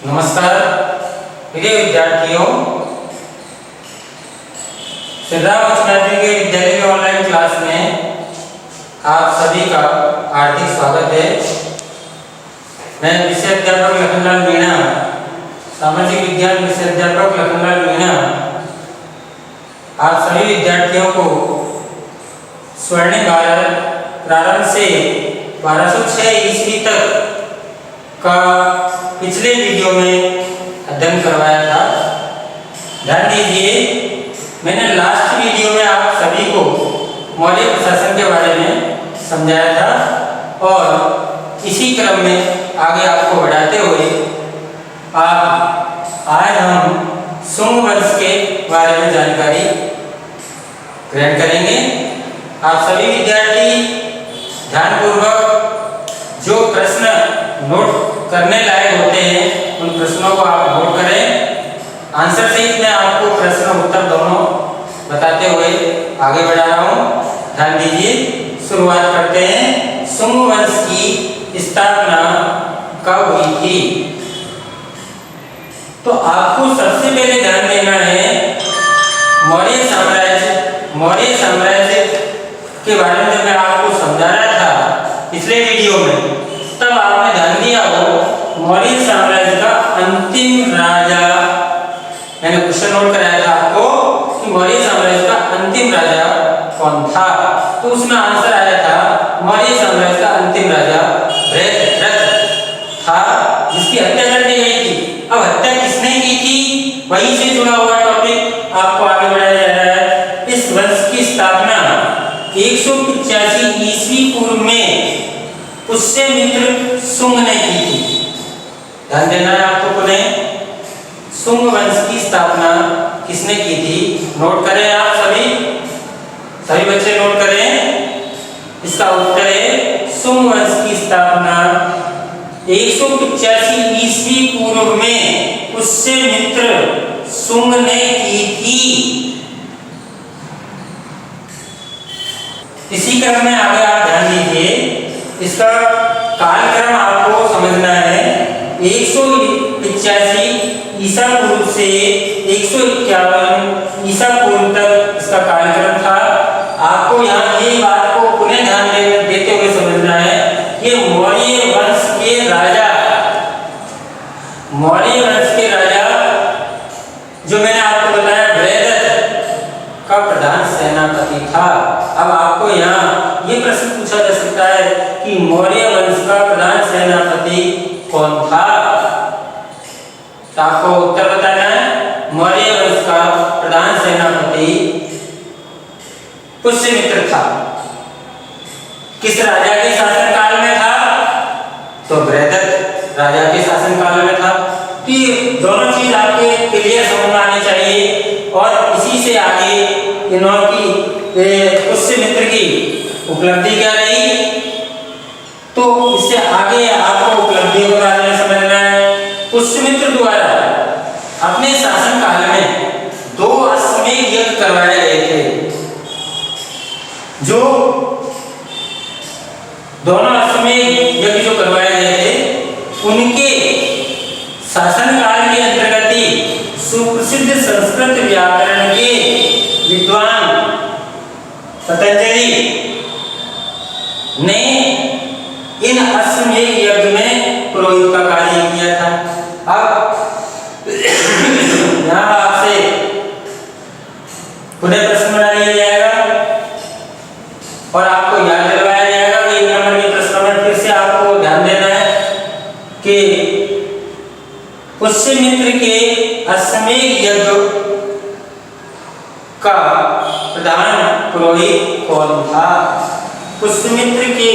नमस्कार प्रिय विद्यार्थियों, श्री राम उच्च माध्यमिक विद्यालय की ऑनलाइन क्लास में आप सभी का हार्दिक स्वागत है। मैं विषय अध्यापक लखनलाल मीणा, सामाजिक विज्ञान विषय अध्यापक लखनलाल मीणा आप सभी विद्यार्थियों को स्वर्णिम भारत प्रारंभ से 1206 ईस्वी तक का पिछले वीडियो में अध्ययन करवाया था। ध्यान दीजिए, मैंने लास्ट वीडियो में आप सभी को मौर्य प्रशासन के बारे में समझाया था और इसी क्रम में आगे आपको बढ़ाते हुए आज हम शुंग वंश के बारे में जानकारी ग्रहण करेंगे। आप सभी विद्यार्थी ध्यानपूर्वक जो प्रश्न नोट करने लायक होते हैं उन प्रश्नों को आप नोट करें। आंसर सहित मैं आपको प्रश्न उत्तर दोनों बताते हुए आगे बढ़ा रहा हूँ। ध्यान दीजिए, शुरुआत करते हैं। शुंग वंश की स्थापना कब हुई थी? तो आपको सबसे पहले ध्यान देना है मौर्य साम्राज्य के बारे में जब मैं आपको समझा रहा था पिछले वीडियो में, तब आपने ध्यान दिया हो मौर्य साम्राज्य का अंतिम राजा, मैंने क्वेश्चन नोट कराया था आपको कि मौर्य साम्राज्य का अंतिम राजा कौन था। तो उसमें आंसर आया था मौर्य साम्राज्य का अंतिम राजा बृहद्रथ था, जिसकी हत्या कर दी गई थी। अब हत्या किसने की थी, वहीं से जुड़ा हुआ टॉपिक आपको आगे बढ़ाया जा रहा है। इस वंश की स्थापना 185 ईस्वी पूर्व में पुष्यमित्र शुंग ने की थी। ध्यान देना है आपको पुनः, शुंग वंश की स्थापना किसने की थी? नोट करें आप सभी बच्चे नोट करें। इसका उत्तर है शुंग वंश की स्थापना 185 ईस्वी पूर्व में पुष्यमित्र शुंग ने की थी। इसी क्रम में आगे आप ध्यान दीजिए, इसका कालक्रम आपको समझना है। 185 ईसा पूर्व से 151 ईसा पूर्व तक इसका कालक्रम था। आपको यहाँ ये बात को पुनः ध्यान देते हुए समझना है कि मौर्य वंश के राजा जो मैंने आपको बताया बृहद्रथ का प्रधान सेनापति था। अब आपको यहाँ ये प्रश्न पूछा जा सकता है कि मौर्य वंश का प्रधान सेनापति कौन था? तो आपको उत्तर बताना है, मौर्य वंश का प्रधान सेनापति पुष्यमित्र था। किस राजा के शासनकाल में था? तो बृहद्रथ राजा के शासनकाल में था। तो ये दोनों चीज आपके क्लियर समझ में आनी चाहिए और इसी से आगे इन्होंने पुष्यमित्र की उपलब्धि क्या रही, तो इससे आगे आपको उपलब्धियों के बारे में समझना है। पुष्यमित्र द्वारा अपने शासनकाल में 2 अश्वमेध यज्ञ करवाए गए थे। जो दोनों अश्वमेध यज्ञ जो करवाए गए थे, उनके शासनकाल के अंतर्गत ही सुप्रसिद्ध संस्कृत व्याकरण के विद्वान पतंजलि ने इन अश्वमेध यज्ञ में पुरोहित का कार्य किया था। अब यहाँ आपसे पुनः प्रश्न बना लिया जाएगा और आपको याद दिलवाया जाएगा कि 1 नंबर के प्रश्न में फिर से आपको ध्यान देना है कि पुष्यमित्र के अश्वमेध यज्ञ का प्रधान पुरोहित कौन था? पुष्यमित्र के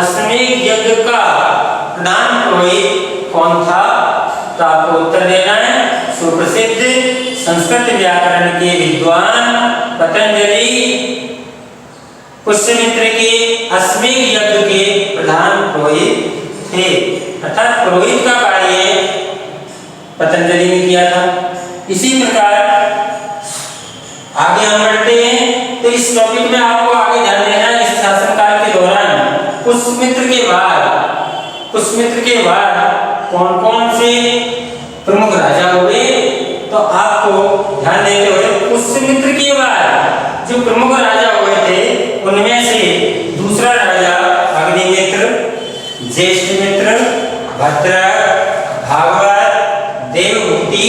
अश्वमेध यज्ञ का प्रधान पुरोहित कौन था? तो आपको उत्तर देना है सुप्रसिद्ध संस्कृत व्याकरण के विद्वान पतंजलि पुष्यमित्र के अश्वमेध यज्ञ के प्रधान पुरोहित थे। अर्थात पुरोहित का कार्य पतंजलि ने किया था। इसी प्रकार आगे हम बढ़ते हैं। तो इस टॉपिक में आपको आगे ध्यान देना है, इस शासनकाल के दौरान पुष्यमित्र के बाद कौन कौन से प्रमुख राजा हुए, तो आपको ध्यान देते हुए पुष्यमित्र के बाद जो प्रमुख राजा हुए थे उनमें से दूसरा राजा अग्निमित्र, ज्येष्ठमित्र, भद्रक, भागवत, देवहूति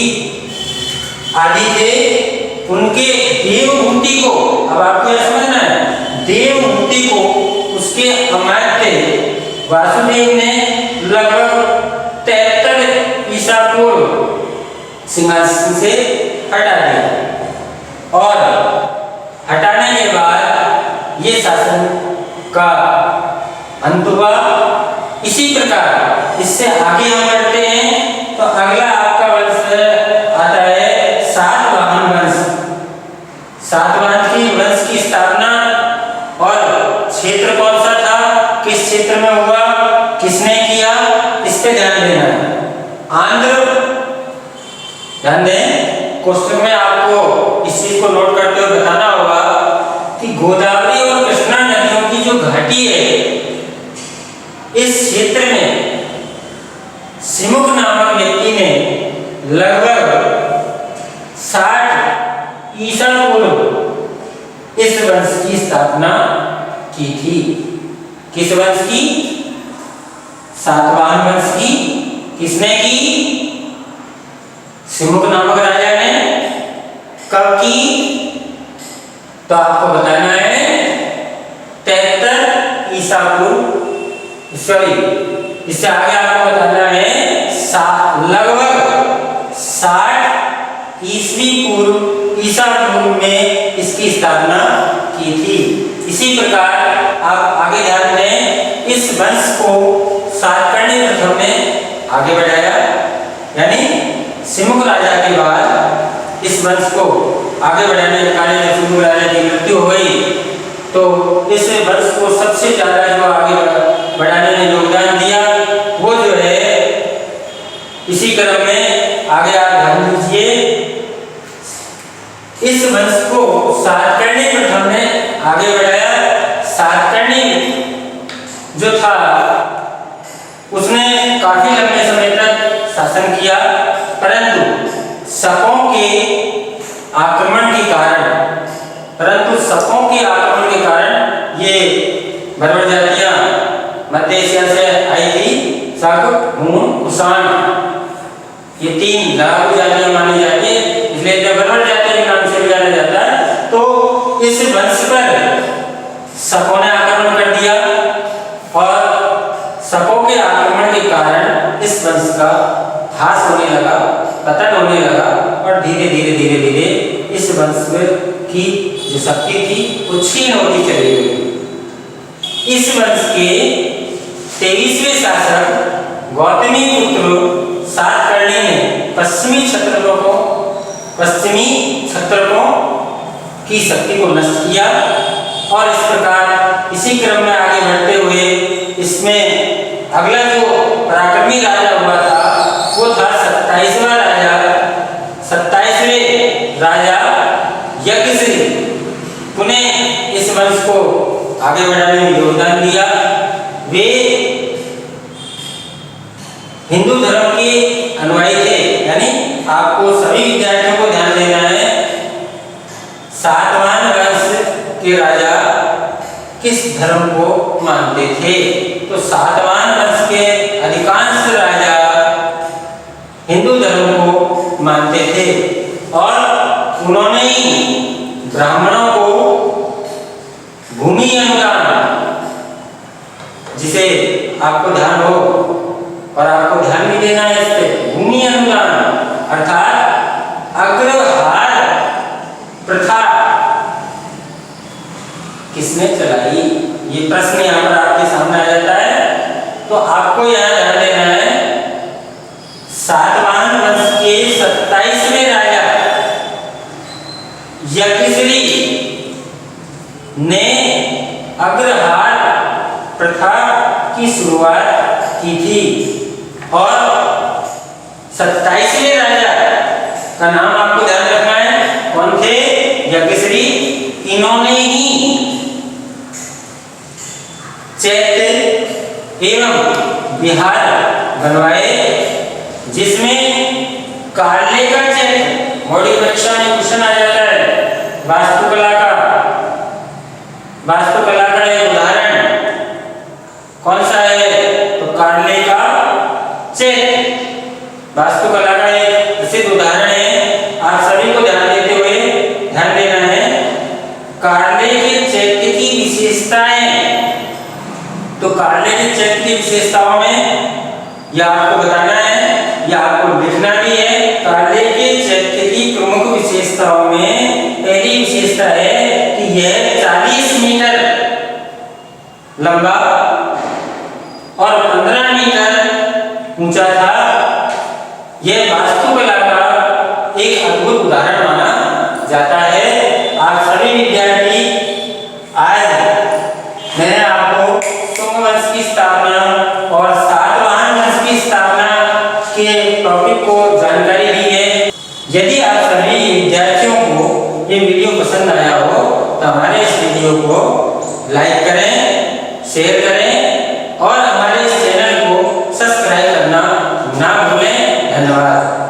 आदि थे। उनके देवहूति को, अब आपको यह समझना है, देवहूति को उसके अमात्य वासुदेव ने लगभग 73 ईसा पूर्व सिंहासन से हटा दिया और हटाने के बाद ये शासन का अंत हुआ। इसी प्रकार इससे आगे हम बढ़ते हैं तो अगला आपका वंश आता है सातवाहन वंश। सातवाहन की वंश की स्थापना और क्षेत्र कौन सा था, किस क्षेत्र में हुआ, किसने किया, इस पे ध्यान देना है। आंध्र, ध्यान दें, क्वेश्चन में आपको इस चीज को नोट करते हुए बताना होगा कि गोदावरी और कृष्णा नदियों की जो घाटी है इस क्षेत्र में सिमुक नामक व्यक्ति ने लगभग 60 ईसा पूर्व इस वंश की स्थापना की थी। किस वंश की? सातवाहन वंश की। किसने की? सिमुक नामक राजा ने। कब की? तो आपको बताना है 73 ईसा पूर्व, सॉरी इससे आगे आपको बताना है लगभग 60 ईस्वी पूर्व, ईसा पूर्व में इसकी स्थापना की थी। इसी प्रकार आप आगे ध्यान दें, इस वंश को सातकर्णी प्रथम ने आगे बढ़ाया, यानी सिमुक राजा के बाद इस वंश को आगे बढ़ाने के कारण जब सिमुक राजा की मृत्यु हो गई तो इस वंश को सबसे ज्यादा जो आगे बढ़ाने में योगदान दिया वो जो है, इसी क्रम में आगे आप ध्यान दीजिए, इस वंश को सातकर्णी प्रथम ने आगे बढ़ाया। सातकर्णी जो था उसने काफी लंबे समय तक शासन किया, परंतु शकों के आक्रमण के कारण ये बर्बर जातियां मध्य एशिया से आई थी, शक, हून, कुषाण, ये 3 लड़ाकू जातियां मानी जाती है, इसलिए जब बर्बर जाति के नाम से भी जाना जाता है। तो इस वंश पर शकों ने आक्रमण कर दिया और शकों के आक्रमण के कारण इस वंश का ह्रास होने लगा, पतन होने लगा और धीरे धीरे इस वंश की जो शक्ति थी वो क्षीण होती चली गई। इस वंश के 23वें शासक गौतमी पुत्र सातकर्णी ने पश्चिमी क्षत्रपों की शक्ति को नष्ट किया और इस प्रकार इसी क्रम में आगे बढ़ते हुए इसमें अगला जो पराक्रमी राजा हुआ था वो था 27वें राजा यज्ञश्री। पुनः इस वंश को आगे बढ़ाने में योगदान दिया। वे हिंदू धर्म के अनुयायी थे, यानी आपको सभी विद्यार्थियों को ध्यान देना है, सातवाहन वंश के राजा किस धर्म को मानते थे। तो सातवाहन वंश के अधिकांश राजा हिंदू धर्म को मानते थे और उन्होंने ही ब्राह्मणों को भूमि अनुदान, जिसे आपको ध्यान हो और आपको ध्यान भी देना है इस पे, भूमि अनुदान अर्थात अग्रहार प्रथा किसने चलाई, ये प्रश्न यहाँ पर आपके सामने आ जाता है। तो आपको यहाँ ध्यान देना है, सातवाहन वंश के 27वें राजा यज्ञश्री ने अग्रहार प्रथा की शुरुआत की थी और 27वें राजा का नाम आपको ध्यान रखना है, कौन थे? यज्ञश्री। इन्होंने ही चैत्य एवं विहार बनवाए जिसमें कार्ले का चैप्टर मॉडल परीक्षा में क्वेश्चन आ जाता है। वास्तुकला का एक उदाहरण कौन सा है? तो कार्ले का चैप्टर वास्तुकला का एक प्रसिद्ध उदाहरण है। आप सभी को ध्यान देना है कार्ले के चैत्य की विशेषताएं। तो कार्ले के चैत्य की विशेषताओं में यह आपको बताना है, यह आपको लिखना भी है। कार्ले के चैत्य की प्रमुख विशेषताओं में पहली विशेषता है कि यह 40 मीटर लंबा और 15 मीटर ऊंचा था। यह वास्तुकला का एक अद्भुत उदाहरण माना जाता है। आप सभी विद्यार्थी, आज मैंने आपको शुंग वंश की स्थापना और सातवाहन वंश की स्थापना के टॉपिक को जानकारी दी है। यदि आप सभी विद्यार्थियों को ये वीडियो पसंद आया हो तो हमारे इस वीडियो को लाइक करें, शेयर करें और हमारे इस चैनल को सब्सक्राइब करना ना भूलें। धन्यवाद।